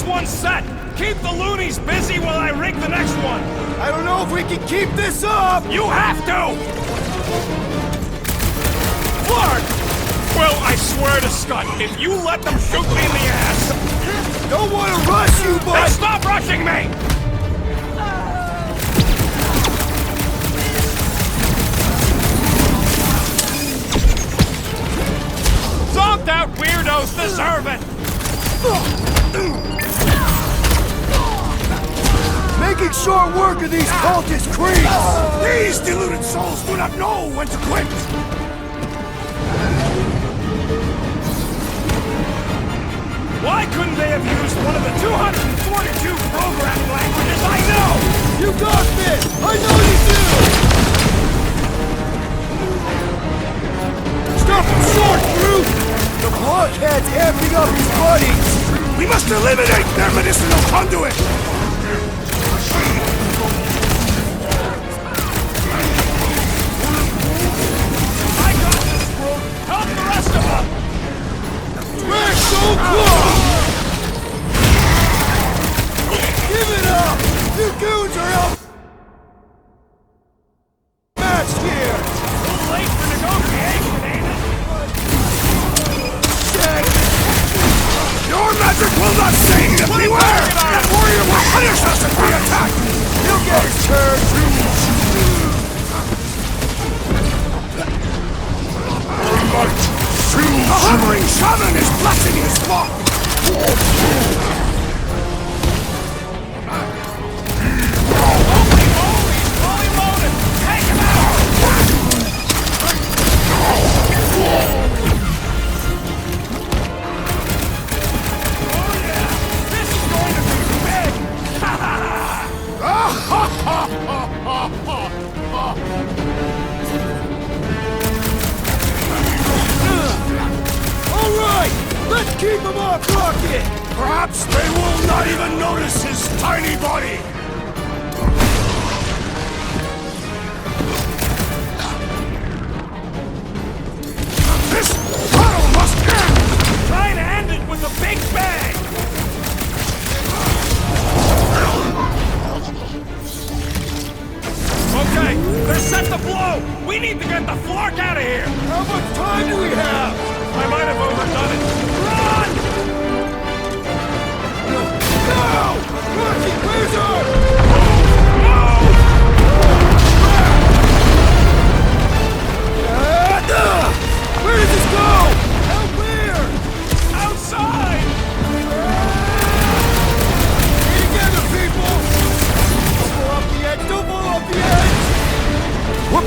This one's set! Keep the loonies busy while I rig the next one! I don't know if we can keep this up! You have to! Clark! Well, I swear to Scott, if you let them shoot me in the ass... Don't want to rush you, but... Then stop rushing me! Zonked out weirdos deserve it! Making short work of these cultist creeps! These deluded souls do not know when to quit! Why couldn't they have used one of the 242 programming languages I know? You got this! I know you do! Stop them short, brute! The blockhead's amping up his buddies! We must eliminate their medicinal conduit! I got this, brute! Help the rest of them! We're so close! Give it up! You goons are outmatched here! Too late for negotiation, ain't it? Shit! Your magic will not save them! Beware! That warrior will punish us if we attack! You'll get turned! The hovering shaman is blessing his flock! Holy moly, he's fully loaded! Take him out! Oh yeah! This is going to be big! Ha ha ha! Alright! Let's keep him off rocket! Perhaps they will not even notice his tiny body! This battle must end! Trying to end it with a big bang! Okay, they're set to blow! We need to get the flark out of here! How much time do we have? I might have overdone it. Run! No! Rocky, where's our... No! Where does this go? Out where? Outside! Stay together, people! Don't fall off the edge! Don't fall off the edge! Whoop!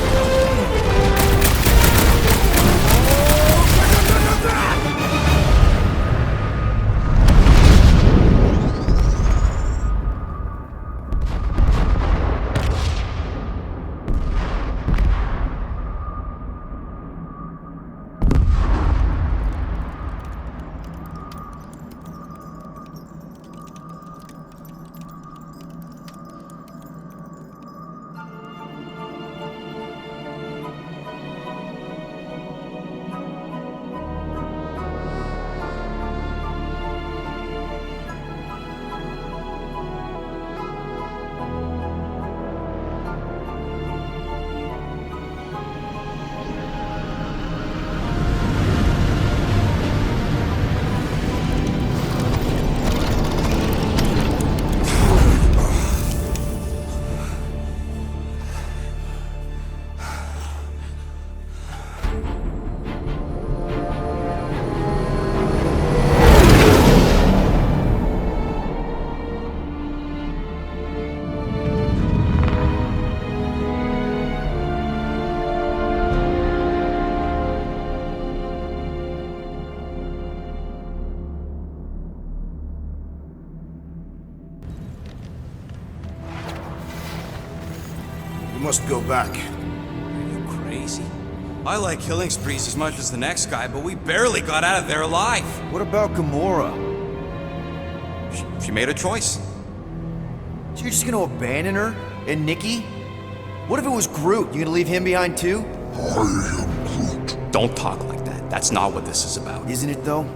We must go back. Are you crazy? I like killing sprees as much as the next guy, but we barely got out of there alive. What about Gamora? She made a choice. So you're just gonna abandon her? And Nikki? What if it was Groot? You gonna leave him behind too? Don't talk like that. That's not what this is about. Isn't it though?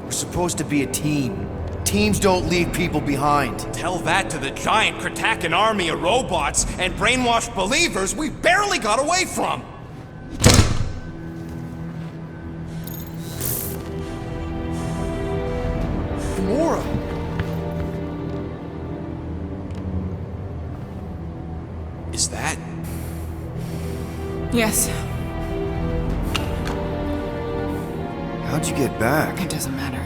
We're supposed to be a team. Teams don't leave people behind. Tell that to the giant Kratakan army of robots and brainwashed believers we barely got away from! Gamora! Is that... Yes, How'd you get back? it doesn't matter.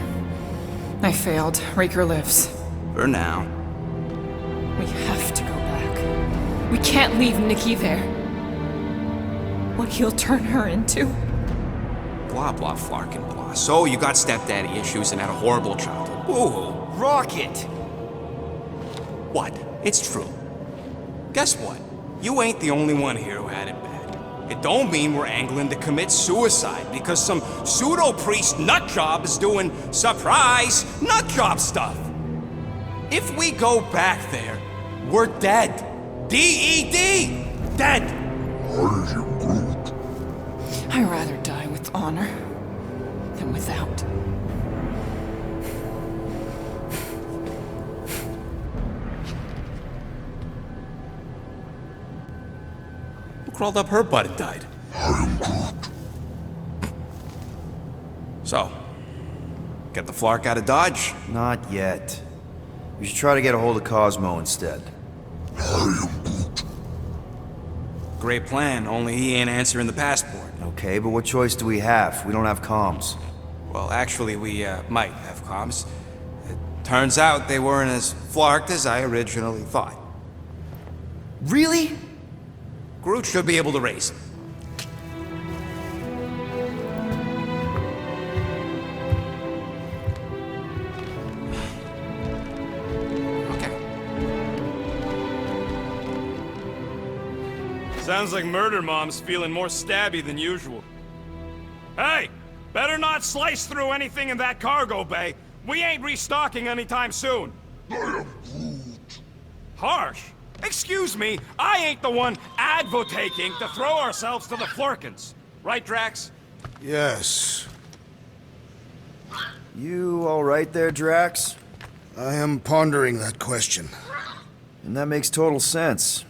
I failed. Raker lives. For now. We have to go back. We can't leave Nikki there. What he'll turn her into. Blah blah flarkin blah. So you got stepdaddy issues and had a horrible childhood. Woo! Rocket! What? It's true. Guess what? You ain't the only one here who had it bad. It don't mean we're angling to commit suicide because some pseudo-priest nutjob is doing surprise nutjob stuff. If we go back there, we're dead. D-E-D! Dead! I'd rather die with honor than without. Who crawled up her butt and died? So, get the Flark out of Dodge? Not yet. We should try to get a hold of Cosmo instead. Great plan, only he ain't answering the passport. Okay, but what choice do we have? We don't have comms. Well, actually, we might have comms. It turns out they weren't as flarked as I originally thought. Really? Groot should be able to raise him. Okay. Sounds like Murder Mom's feeling more stabby than usual. Hey! Better not slice through anything in that cargo bay. We ain't restocking anytime soon. Harsh? Excuse me, I ain't the one advocating to throw ourselves to the Flurkins. Right, Drax? Yes. You alright there, Drax? I am pondering that question. And that makes total sense.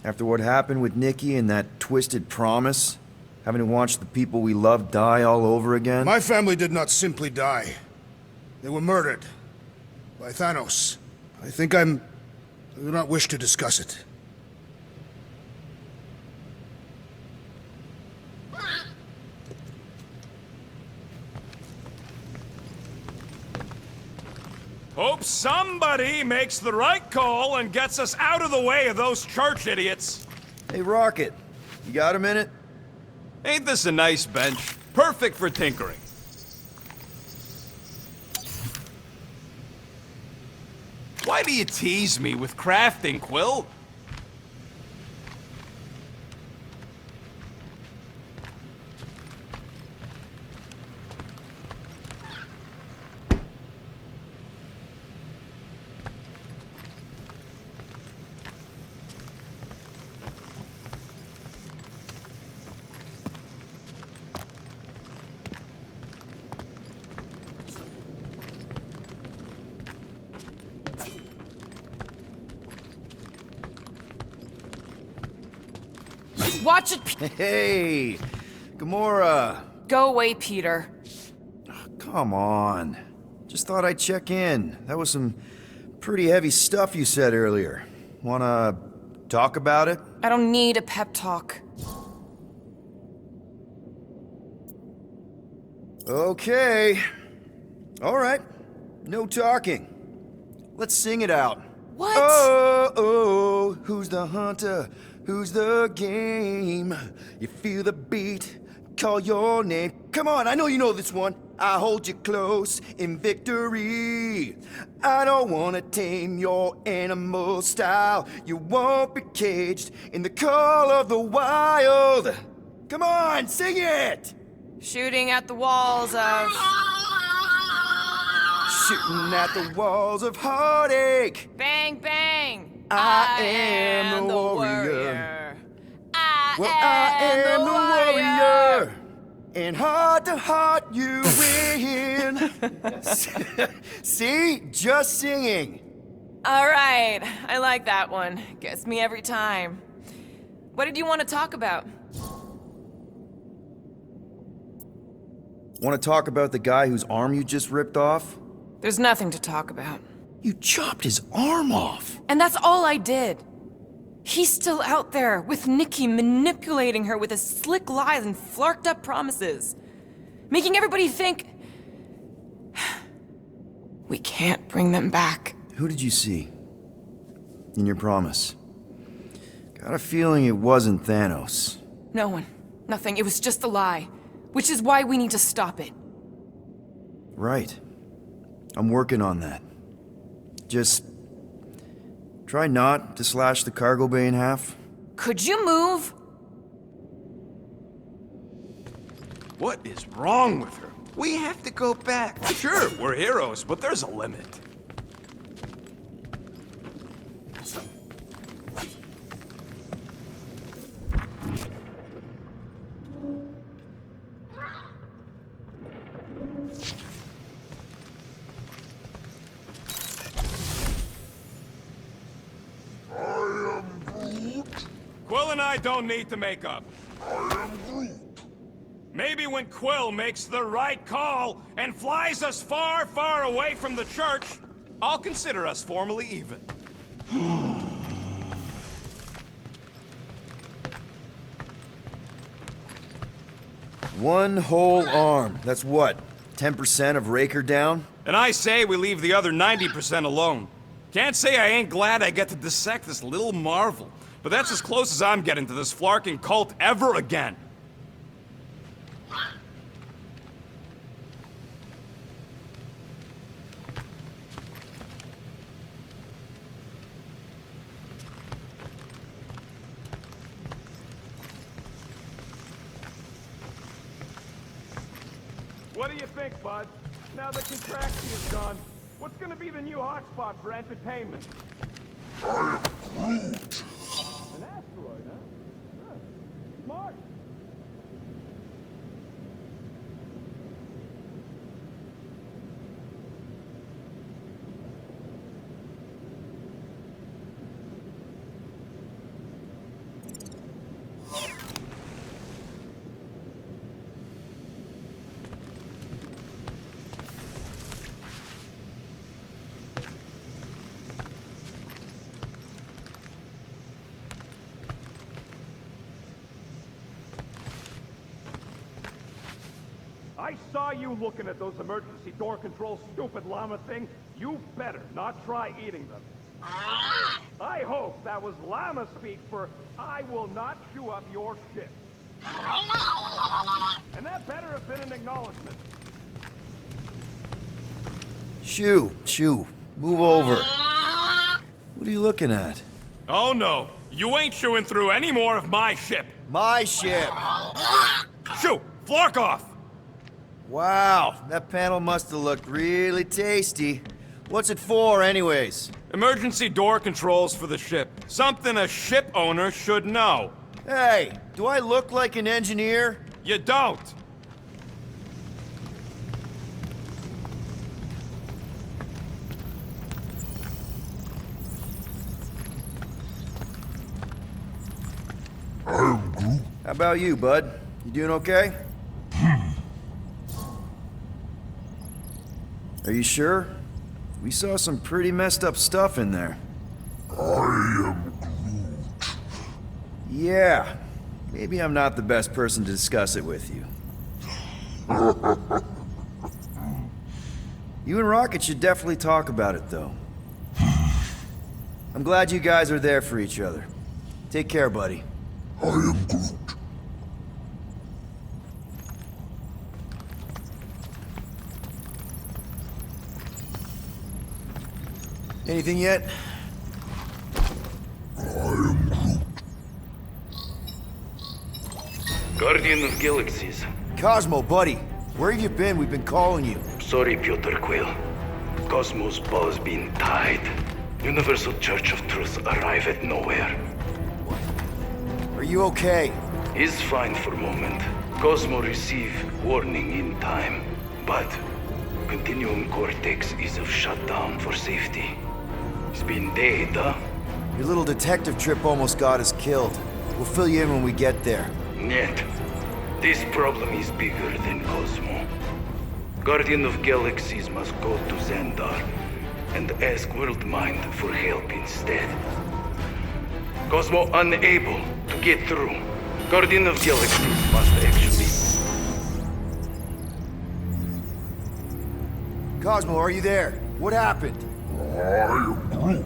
After what happened with Nikki and that twisted promise, having to watch the people we love die all over again. My family did not simply die. They were murdered. By Thanos. I do not wish to discuss it. Hope somebody makes the right call and gets us out of the way of those church idiots. Hey, Rocket, you got a minute? Ain't this a nice bench? Perfect for tinkering. Why do you tease me with crafting, Quill? Watch it, Hey, Gamora. Go away, Peter. Come on. Just thought I'd check in. That was some pretty heavy stuff you said earlier. Wanna talk about it? I don't need a pep talk. Okay. Alright. No talking. Let's sing it out. What? Oh, who's the hunter? Who's the game? You feel the beat, call your name. Come on, I know you know this one. I hold you close in victory. I don't wanna tame your animal style. You won't be caged in the call of the wild. Come on, sing it! Shooting at the walls of... Shooting at the walls of heartache. Bang, bang! I am the warrior. I Well, I am the warrior. And heart to heart, you win. See? Just singing. All right, I like that one. Gets me every time. What did you want to talk about? Want to talk about the guy whose arm you just ripped off? There's nothing to talk about. You chopped his arm off. And that's all I did. He's still out there with Nikki, manipulating her with his slick lies and flarked up promises. Making everybody think... we can't bring them back. Who did you see? In your promise? Got a feeling it wasn't Thanos. No one. Nothing. It was just a lie. Which is why we need to stop it. Right. I'm working on that. Just... try not to slash the cargo bay in half. Could you move? What is wrong with her? We have to go back. Sure, we're heroes, but there's a limit. Quill and I don't need to make up. Maybe when Quill makes the right call and flies us far, far away from the church, I'll consider us formally even. One whole arm. That's what? 10% of Raker down? And I say we leave the other 90% alone. Can't say I ain't glad I get to dissect this little marvel, but that's as close as I'm getting to this flarking cult ever again. What do you think, bud? Now that contraction is gone, what's gonna be the new hotspot for entertainment? An asteroid, huh? Huh. Smart. I saw you looking at those emergency door controls, stupid llama thing. You better not try eating them. I hope that was llama speak for I will not chew up your shit. And that better have been an acknowledgement. Shoo, move over. What are you looking at? Oh no, you ain't chewing through any more of my ship. My ship. Shoo, flark off. Wow, that panel must have looked really tasty. What's it for, anyways? Emergency door controls for the ship. Something a ship owner should know. Hey, do I look like an engineer? You don't. How about you, bud? You doing okay? Are you sure? We saw some pretty messed up stuff in there. I am Groot. Yeah. Maybe I'm not the best person to discuss it with you. You and Rocket should definitely talk about it, though. I'm glad you guys are there for each other. Take care, buddy. I am Groot. Anything yet? I am Groot. Guardian of Galaxies. Cosmo, buddy. Where have you been? We've been calling you. Sorry, Piotr Quill. Cosmos ball's been tied. Universal Church of Truth arrive at nowhere. Are you okay? He's fine for a moment. Cosmo received warning in time, but Continuum Cortex is of shutdown for safety. It's been dead, huh? Your little detective trip almost got us killed. We'll fill you in when we get there. Yet, this problem is bigger than Cosmo. Guardian of Galaxies must go to Xandar and ask Worldmind for help instead. Cosmo unable to get through. Guardian of Galaxies must actually... Cosmo, are you there? What happened? I am Groot.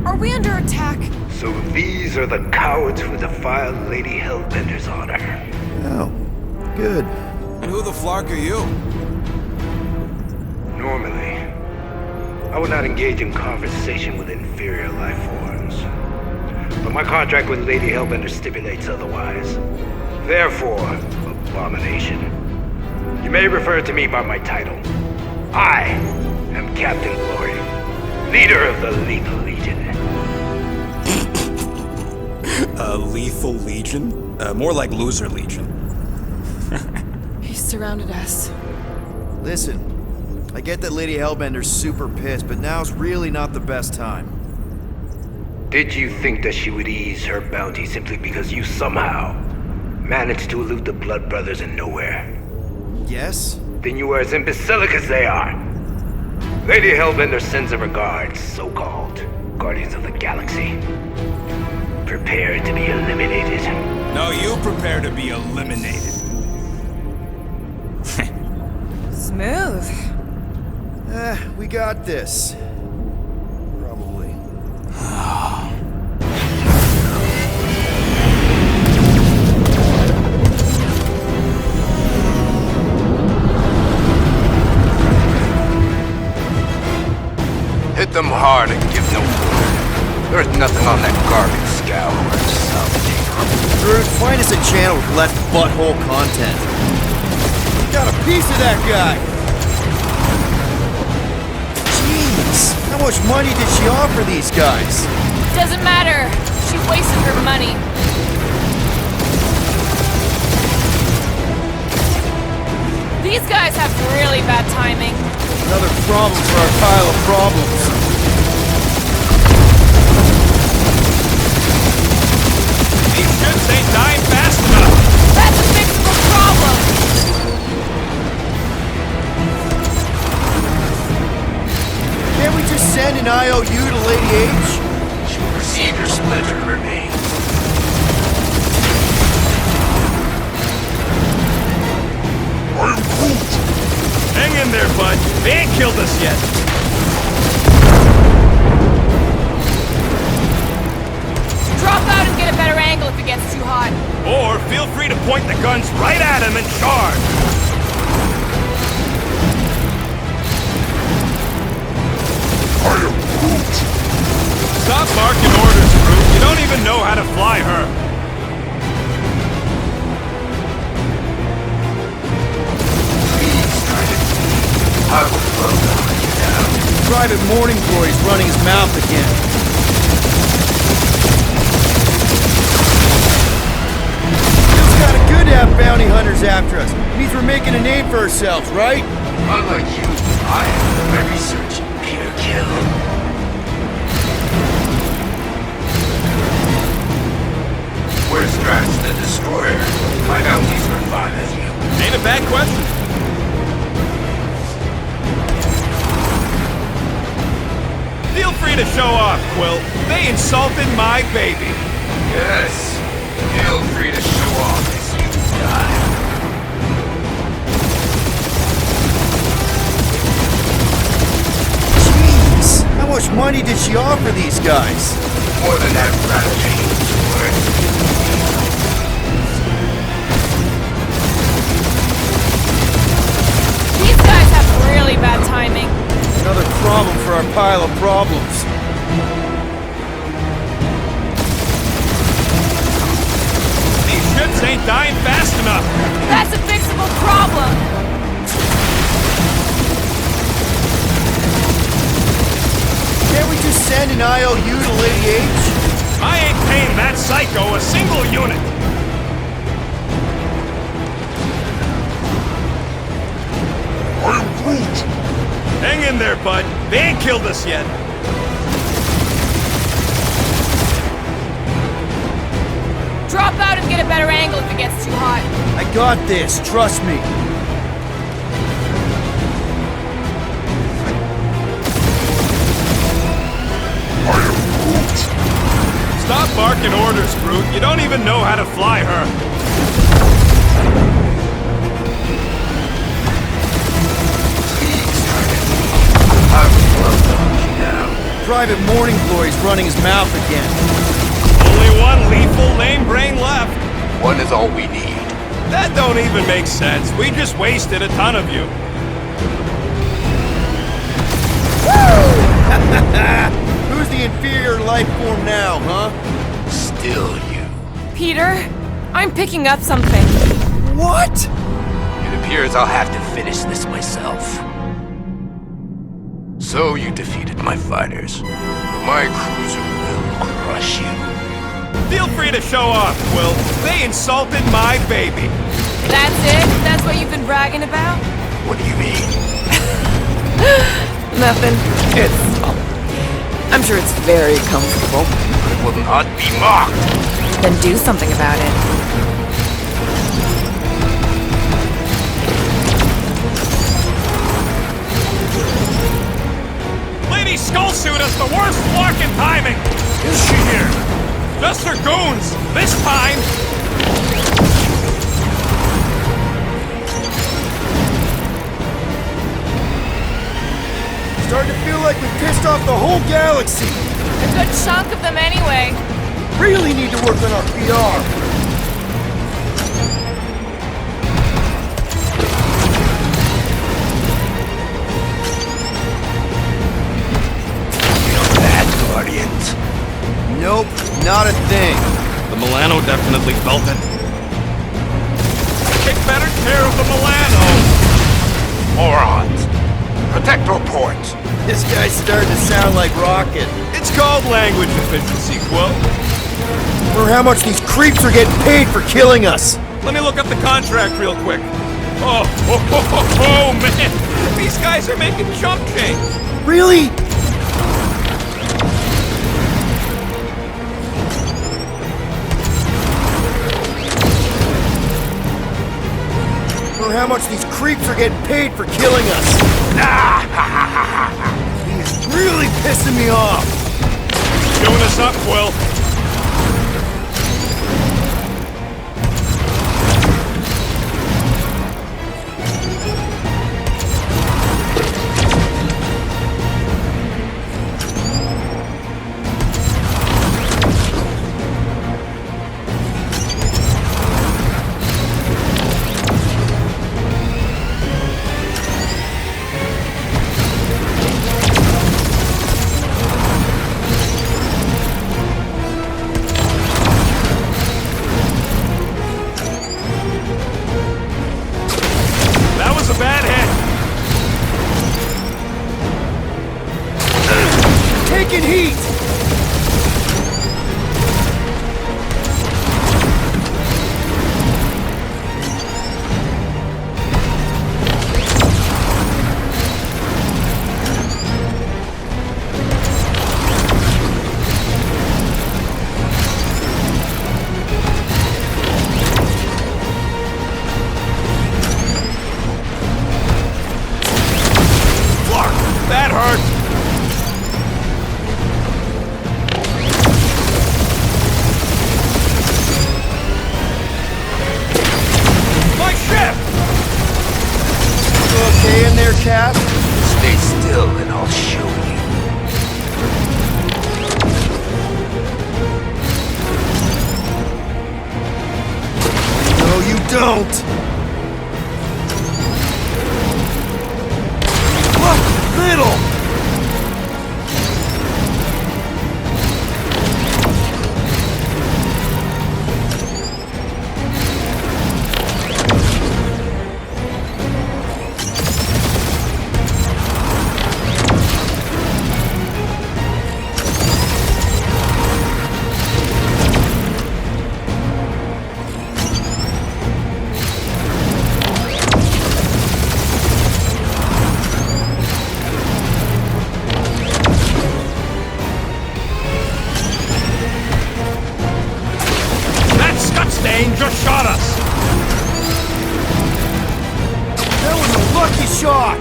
Are we under attack? So these are the cowards who defiled Lady Hellbender's honor. Oh, good. And who the flark are you? Normally, I would not engage in conversation with inferior life forms. But my contract with Lady Hellbender stipulates otherwise. Therefore, abomination. You may refer to me by my title. I am Captain Glory, leader of the Lethal Legion. Lethal Legion? More like Loser Legion. He surrounded us. Listen, I get that Lady Hellbender's super pissed, but now's really not the best time. Did you think that she would ease her bounty simply because you somehow managed to elude the Blood Brothers in nowhere? Yes? Then you are as imbecilic as they are. Lady Hellbender sends her regards, so-called Guardians of the Galaxy. Prepare to be eliminated. No, you prepare to be eliminated. Smooth. We got this. Probably. Hit them hard and give no quarter. There's nothing on that garbage scow worth salvaging. Groot, find us a channel with less butthole content. We got a piece of that guy! Jeez, how much money did she offer these guys? Doesn't matter. She wasted her money. These guys have really bad timing. Another problem for our pile of problems. These ships ain't dying fast enough. That's a fixable problem. Can't we just send an IOU to Lady H? She will receive your splintered remains. I am Groot. Hang in there, bud. They ain't killed us yet. Drop out and get a better angle if it gets too hot. Or feel free to point the guns right at him and charge. I am Groot. Stop barking orders, Groot. You don't even know how to fly her. Please try to leave. I would love to hunt you down. Private Morning Glory's running his mouth again. Feels kinda good to have bounty hunters after us. Means we're making a name for ourselves, right? Unlike you, I am a research pure kill. Where's Drax the Destroyer? My bounties are fine as you. Ain't a bad question. Feel free to show off, Quill. They insulted my baby. Yes. Feel free to show off as you die. Jeez, how much money did she offer these guys? More than that rampage worth. These guys have really bad timing. Another problem for our pile of problems. These ships ain't dying fast enough. That's a fixable problem. we just send an IOU to Lady H? I ain't paying that psycho a single unit! I am Groot! Hang in there, bud. They ain't killed us yet. Drop out and get a better angle if it gets too hot. I got this, trust me. I am Groot! Stop barking orders, Groot. You don't even know how to fly her. Private Morning Glory's running his mouth again. Only one lethal lame brain left. One is all we need. That don't even make sense. We just wasted a ton of you. Who's the inferior life form now, huh? Still you. Peter, I'm picking up something. What? It appears I'll have to finish this myself. So you defeated my fighters. My cruiser will crush you. Feel free to show off, Quill. They insulted my baby. That's it? That's what you've been bragging about? What do you mean? Nothing. I'm sure it's very comfortable. I will not be mocked. Then do something about it. Lady Skullsuit has the worst luck and timing. Is she here? Just her goons. This time. Starting to feel like we pissed off the whole galaxy. A good chunk of them anyway. Really need to work on our PR. Feel that, Guardians? Nope, not a thing. The Milano definitely felt it. Take better care of the Milano. Morons. Protect our ports. This guy's starting to sound like Rocket. It's called language efficiency, Quill. For how much these creeps are getting paid for killing us. Let me look up the contract real quick. Oh, man. These guys are making chump change. Really? For how much these creeps are getting paid for killing us. He's really pissing me off. Doing us up, Quill. Taking heat! That hurt! My ship! You okay in there, Cap? Stay still and I'll show you. No, you don't! Look, little! plane just shot us! That was a lucky shot!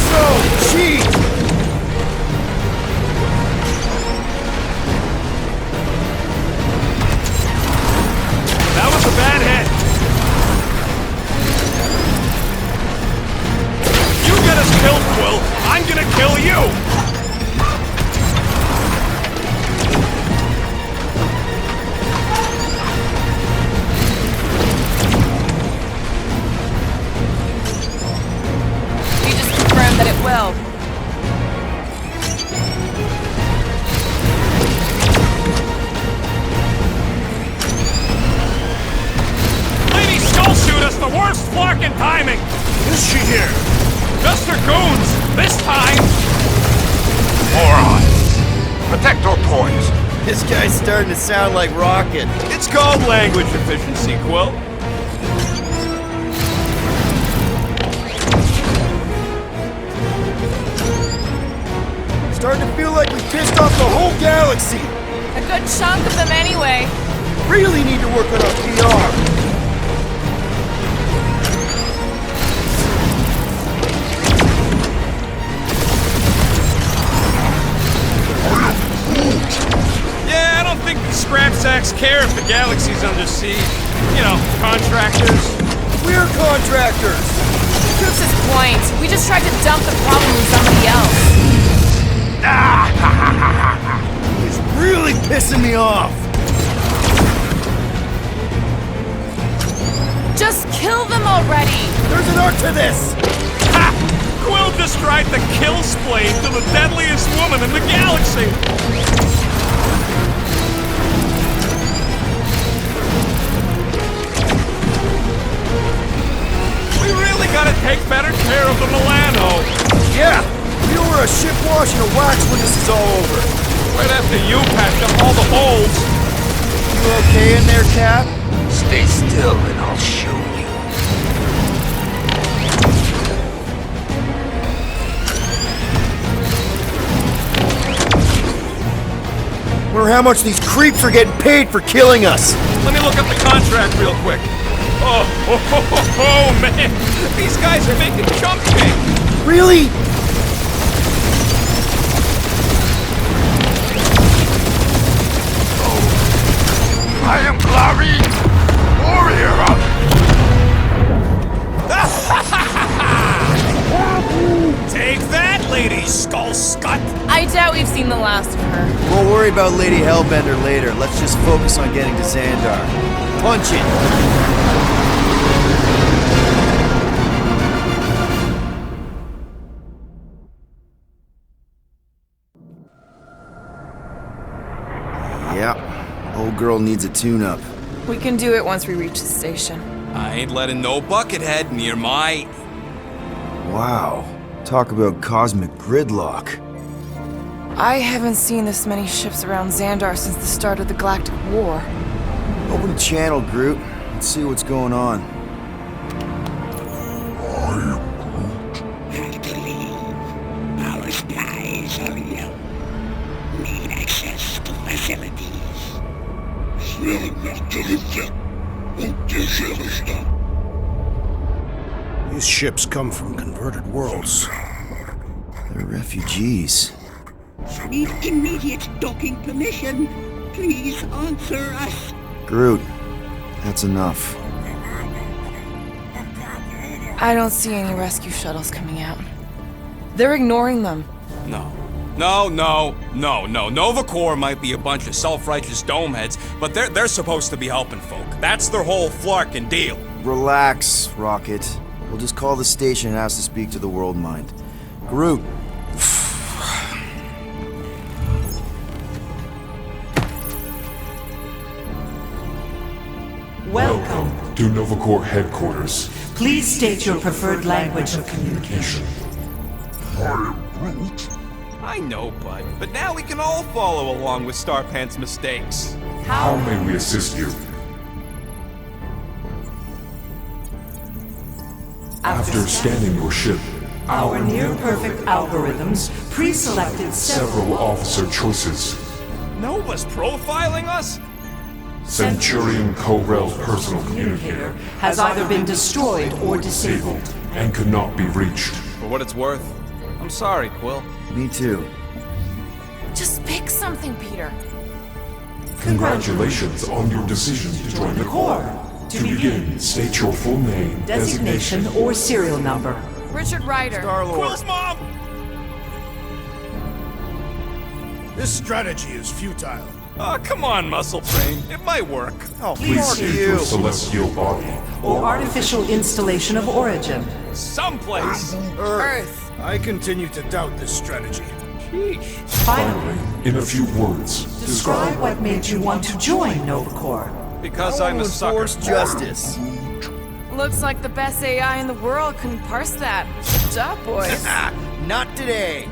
So cheap! That was a bad hit! You get us killed, Quill! I'm gonna kill you! That it will. Lady Skull shoot us the worst fucking timing! Is she here? Just her goons! This time! Morons. Protect our poise. This guy's starting to sound like Rocket. It's called language efficiency, Quill. Starting to feel like we pissed off the whole galaxy. A good chunk of them anyway. Really need to work on our PR. Yeah, I don't think the scrap sacks care if the galaxy's under siege. You know, contractors. We're contractors. Proves his point. We just tried to dump the problem on somebody else. He's really pissing me off. Just kill them already. There's an art to this. Ha! Quill just tried the kill splade to the deadliest woman in the galaxy. We really gotta take better care of the Milano. Yeah. We order a ship wash and a wax when this is all over. Right after you patch up all the holes. You okay in there, Cap? Stay still and I'll show you. Wonder how much these creeps are getting paid for killing us. Let me look up the contract real quick. Oh, man. These guys are making chump change. Really? I am Clary, warrior of... Take that, Lady Skull Scut! I doubt we've seen the last of her. We'll worry about Lady Hellbender later. Let's just focus on getting to Xandar. Punch it! Yeah, old girl needs a tune-up. We can do it once we reach the station. I ain't letting no buckethead near my... Wow, talk about cosmic gridlock. I haven't seen this many ships around Xandar since the start of the Galactic War. Open the channel, Groot. Let's see what's going on. Have to leave. Our skies are low. Need access to facilities. These ships come from converted worlds. They're refugees. Need immediate docking permission. Please answer us. Groot, that's enough. I don't see any rescue shuttles coming out. They're ignoring them. No. Nova Corps might be a bunch of self-righteous domeheads, but they're supposed to be helping folk. That's their whole flarkin' deal. Relax, Rocket. We'll just call the station and ask to speak to the World Mind. Groot. Welcome to Nova Corps headquarters. Please state your preferred language of communication. I know, bud, but now we can all follow along with Starpant's mistakes. How may we assist you? After scanning your ship, Our near-perfect algorithms pre-selected Several officer choices. Nova's profiling us? Centurion Co-Rel's personal communicator has either been destroyed or disabled. and could not be reached. For what it's worth, I'm sorry, Quill. Me too. Just pick something, Peter. Congratulations on your decision to join the Corps. To begin, state your full name, Designation or serial number. Richard Ryder. Quill's mom! This strategy is futile. Oh, come on, Muscle Brain. It might work. Oh, Please fuck state you. your celestial body. Or artificial installation of origin. Someplace. Earth. I continue to doubt this strategy. Finally, Finally, in a few words, describe what made you want to join Nova Corps. Because I I'm a want to sucker. enforce justice. Looks like the best AI in the world couldn't parse that. Good job, boys. Not today.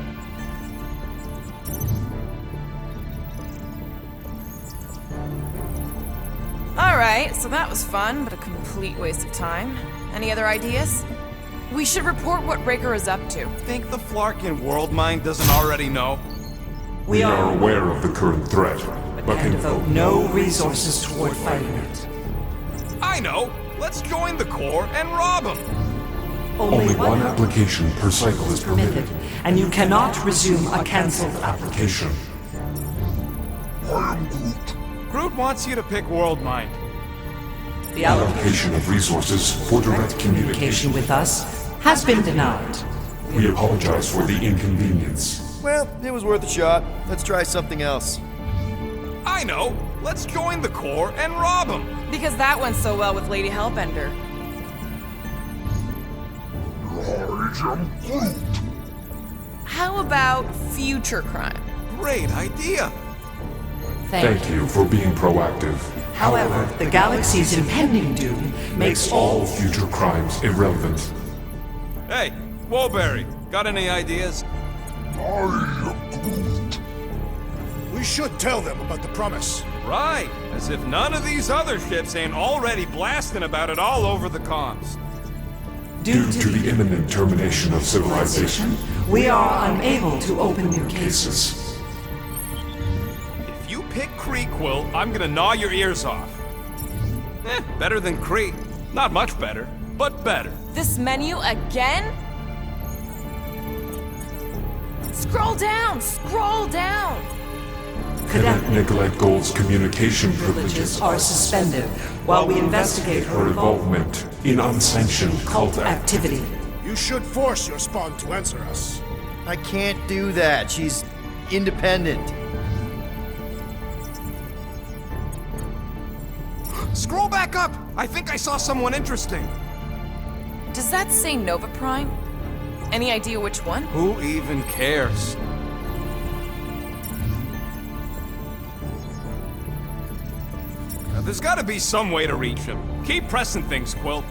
Alright, so that was fun, but a complete waste of time. Any other ideas? We should report what Raker is up to. Think the Flarkin world mind doesn't already know? we are aware of the current threat, but And can devote no resources toward fighting it. I know. Let's join the Corps and rob them. only one application per cycle is permitted. And you cannot resume a cancelled application. Groot wants you to pick world mind. The allocation Allocation of resources for direct communication communication. with us has been denied. We apologize for the inconvenience. Well, it was worth a shot. Let's try something else. I know. Let's join the Corps and rob them. Because that went so well with Lady Hellbender. How about future crime? Great idea. Thank you for being proactive. However, the galaxy's impending doom makes all All future crimes irrelevant. Hey, Woolberry, got any ideas? We should tell them about the promise. Right, as if none of these other ships ain't already blasting about it all over the comms. Due to the imminent termination of civilization, we are unable to open new cases. cases. If you pick Kree, Quill, I'm gonna gnaw your ears off. Better than Kree. Not much better, but better. This menu again? Scroll down! Scroll down! Cadet Nicolette Gold's communication Privileges privileges are suspended while we investigate her her involvement in unsanctioned cult activity. You should force your spawn to answer us. I can't do that. She's independent. Scroll back up! I think I saw someone interesting. Does that say Nova Prime? Any idea which one? Who even cares? Now, there's gotta be some way to reach him. Keep pressing things, Quill.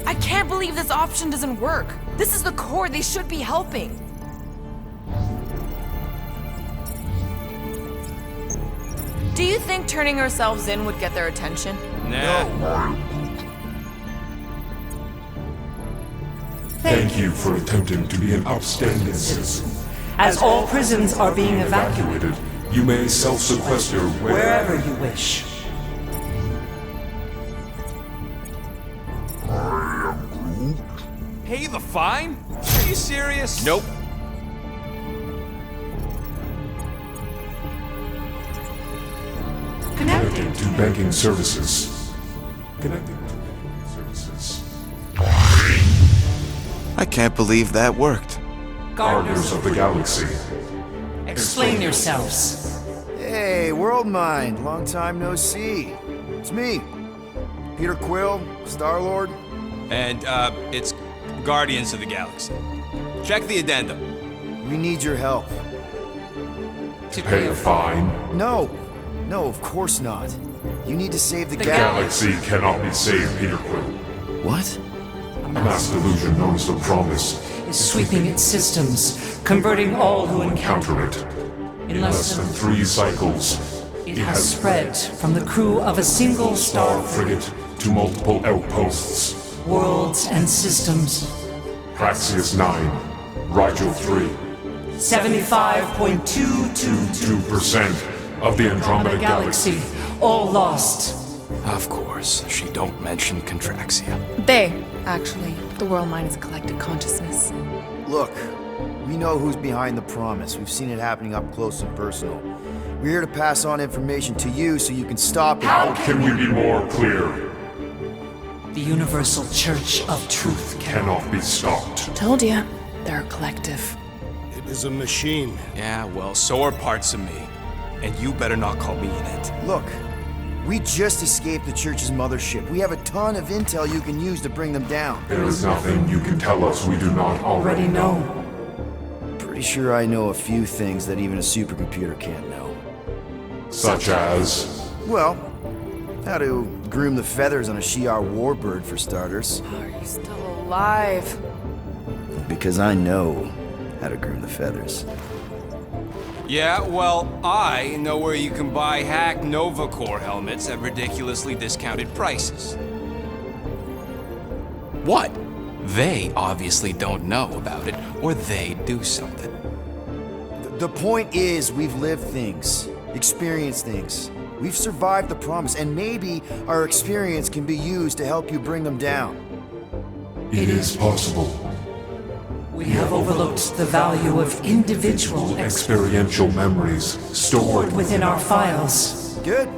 I can't believe this option doesn't work. This is the Corps, they should be helping. Do you think turning ourselves in would get their attention? Nah. Thank you for attempting to be an upstanding citizen. As all prisons are being evacuated, Evacuated, you may self-sequester wherever you wish. Pay the fine? Are you serious? Nope. Connecting. to banking services. Connecting to banking services. I can't believe that worked. Guardians of the Galaxy. Explain yourselves. Hey, World Mind. Long time no see. It's me, Peter Quill, Star-Lord. And, it's Guardians of the Galaxy. Check the addendum. We need your help. To pay a fine. No, of course not. You need to save the Galaxy cannot be saved, Peter Quill. What? A mass delusion known as the Promise Is sweeping its systems, converting all who encounter encounter it. In less than 3 cycles, It has spread from the crew of a single star frigate to multiple outposts. worlds and systems. Praxius 9, Rigel 3. 75.222% 2% of the Andromeda Galaxy. all lost. Of course, she don't mention Contraxia. They, actually. The world mind is a collective consciousness. Look, we know who's behind the promise. We've seen it happening up close and personal. We're here to pass on information to you so you can stop it. How can we be more clear? The Universal Church of Truth Cannot be stopped. Told ya. They're a collective. It is a machine. Yeah, well, so are parts of me. And you better not call me in it. Look, we just escaped the Church's mothership. We have a ton of intel you can use to bring them down. There is nothing you can tell us we do not already know. Pretty sure I know a few things that even a supercomputer can't know. Such as... Well, how to groom the feathers on a Shi'ar warbird, for starters. How are you still alive? Because I know how to groom the feathers. Yeah, well, I know where you can buy hacked Nova Core helmets at ridiculously discounted prices. What? They obviously don't know about it, or they do something. The point is, we've lived things, experienced things. We've survived the promise, and maybe our experience can be used to help you bring them down. It is possible. We have overlooked the value of individual Experiential memories stored within our files. Good.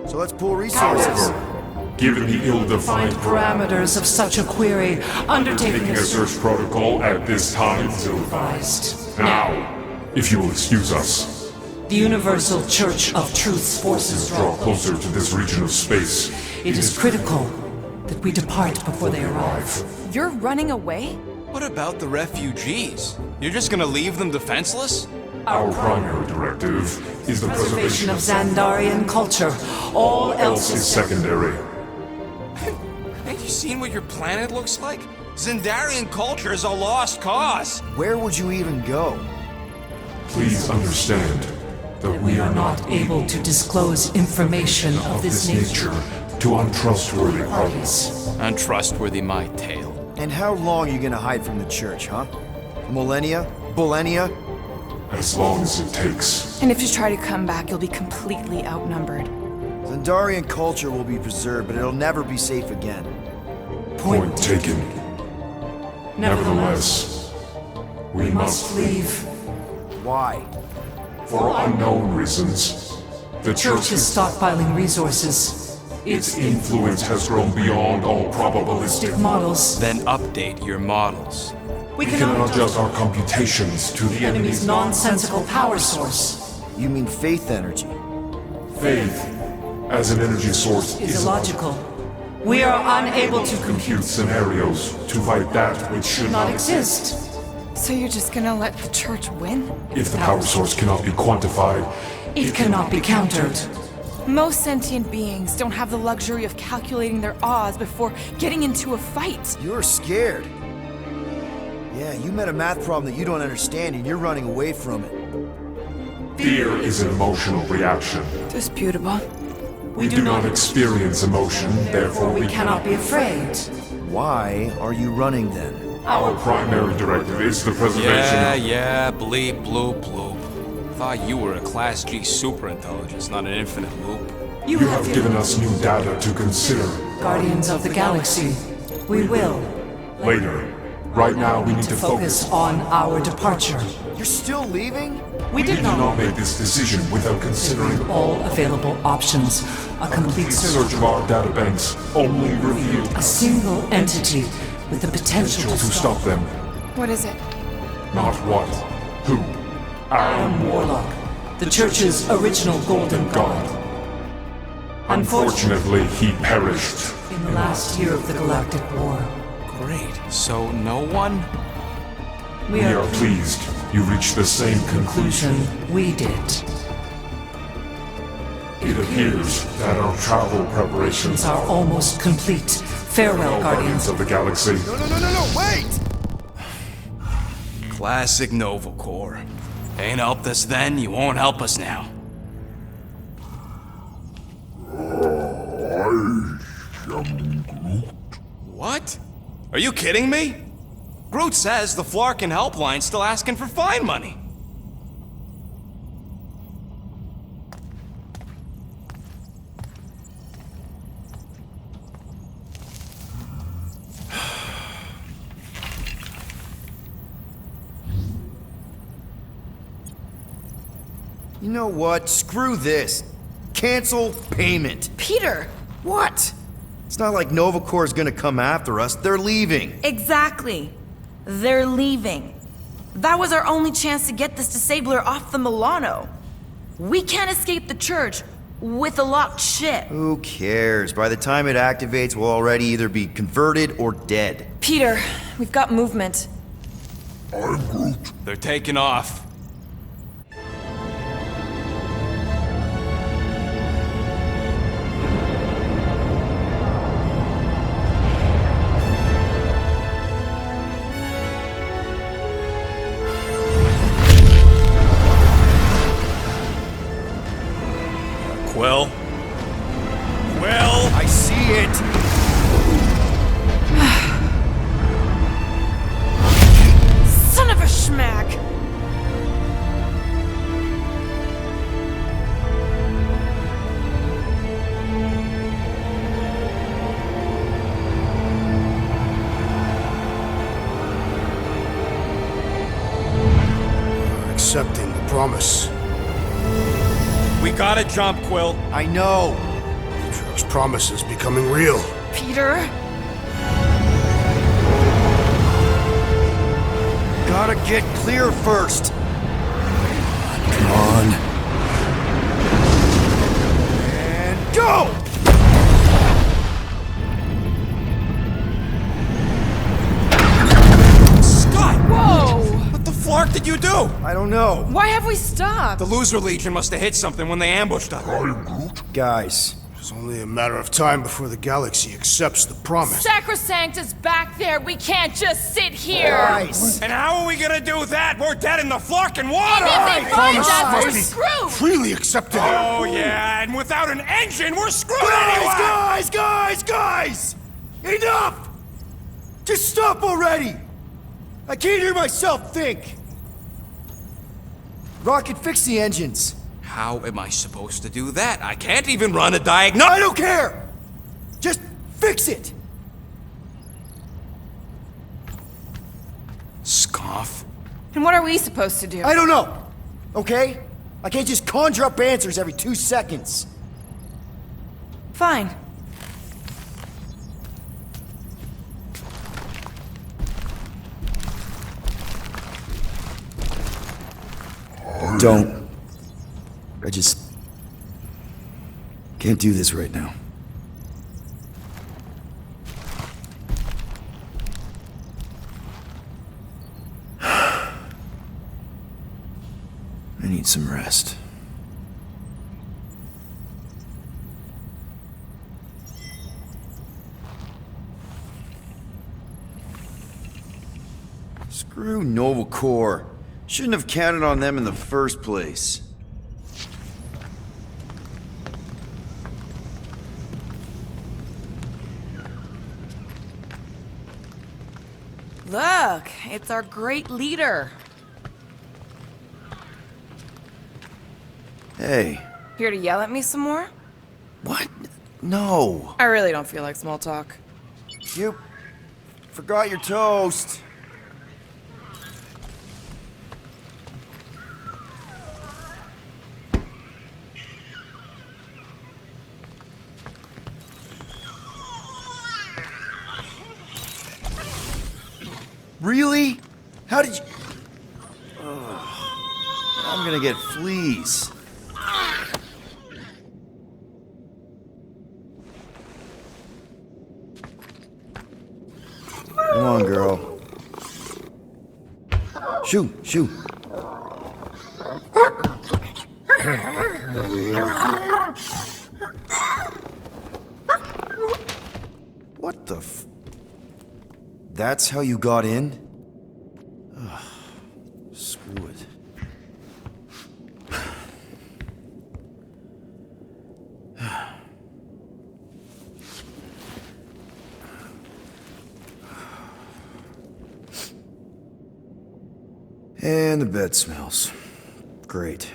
So let's pool resources. However, given the ill-defined Parameters of such a query, undertaking taking a search protocol at this time is advised. now, if you will excuse us, The Universal Church of Truth's forces draw closer to this region of space. It is critical that we depart before they arrive. You're running away? What about the refugees? You're just gonna leave them defenseless? Our primary directive is the preservation Of Xandarian culture, all else is is secondary. Ain't you seen what your planet looks like? Xandarian culture is a lost cause. Where would you even go? Please understand that we are not able to disclose information of this nature to untrustworthy parties. Untrustworthy my tale. And how long are you gonna hide from the Church, huh? Millennia? Millennia? As long as it takes. And if you try to come back, you'll be completely outnumbered. Xandarian culture will be preserved, but it'll never be safe again. Point taken. Nevertheless, we must leave. Why? For unknown reasons. The Church is stockpiling resources. Its influence has grown beyond all probabilistic. Models. Then update your models. We We cannot adjust our computations to the enemy's nonsensical power source. You mean faith energy? faith as an energy source Is illogical. We are unable to compute scenarios to fight that which should not exist. So you're just gonna let the Church win? If the power source cannot be quantified, It cannot be countered. Most sentient beings don't have the luxury of calculating their odds before getting into a fight. You're scared. Yeah, you met a math problem that you don't understand and you're running away from it. fear is an emotional reaction. Disputable. We do not experience emotion, therefore We cannot be afraid. Why are you running then? Our primary directive is the preservation Yeah, bleep, bloop, bloop. Thought you were a Class G superintelligence, not an infinite loop. You have given us new data to consider. Guardians of the Galaxy. We will Later. Right now, we need to focus on our departure. You're still leaving? We did We do not not make this decision without considering all available options. A complete the search. search of our databanks only revealed A single entity with the potential to stop them. What is it? Not what, who, Aaron Warlock, the Church's original Golden God. Unfortunately, he perished. In the last year of the Galactic War, Great. So no one? we We are are pleased you reached the same conclusion. we did. It appears that our travel preparations Are almost complete. Farewell, Guardians Guardians. of the Galaxy. No, wait! Classic Nova Core. Ain't helped us then, you won't help us now. What? Are you kidding me? Groot says the Flarkin helpline's still asking for fine money. You know what? Screw this. Cancel payment. Peter! What? It's not like Nova Corps is gonna come after us. They're leaving. Exactly. They're leaving. That was our only chance to get this disabler off the Milano. We can't escape the church with a locked ship. Who cares? By the time it activates, we'll already either be converted or dead. Peter, we've got movement. They're taking off. Quill? I see it! Son of a schmack! Accepting the promise. We gotta jump, Quill. I know. Petro's promise is becoming real. Peter? Gotta get clear first. Come on. And go! Scott! Whoa! What the flark did you do? I don't know. Why have we stopped? The Loser Legion must have hit something when they ambushed us. Guys. It's only a matter of time before the galaxy accepts the promise. Sacrosanct is back there. We can't just sit here. Guys. And how are we gonna do that? We're dead in the flarkin' water! And if they find us, we're must be screwed. freely accepted. Oh yeah, and without an engine, we're screwed Guys, anyway! guys! Enough! Just stop already! I can't hear myself think! Rocket, fix the engines. How am I supposed to do that? I can't even run a diagnosis. I don't care! Just fix it! Scoff. And what are we supposed to do? I don't know, okay? I can't just conjure up answers every 2 seconds. Fine. Don't. I just can't do this right now. I need some rest. Screw Nova Corps. Shouldn't have counted on them in the first place. Look, it's our great leader. Hey. Here to yell at me some more? What? No. I really don't feel like small talk. You forgot your toast. Really? How did you... Ugh. I'm gonna get fleas. Come on, girl. Shoo, shoo. What the f... That's how you got in? Ugh, screw it. And the bed smells. Great.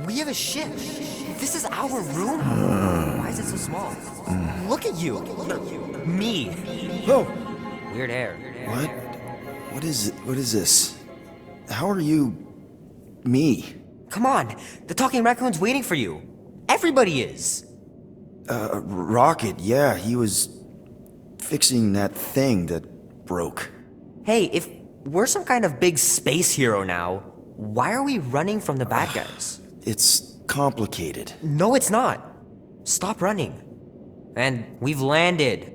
We have a ship. This is our room? Why is it so small? Look at you. Me. Oh! Weird hair. What? What is this? How are you... me? Come on. The talking raccoon's waiting for you. Everybody is. Rocket, yeah, he was... fixing that thing that broke. Hey, if we're some kind of big space hero now, why are we running from the bad guys? It's complicated. No, it's not. Stop running. And we've landed.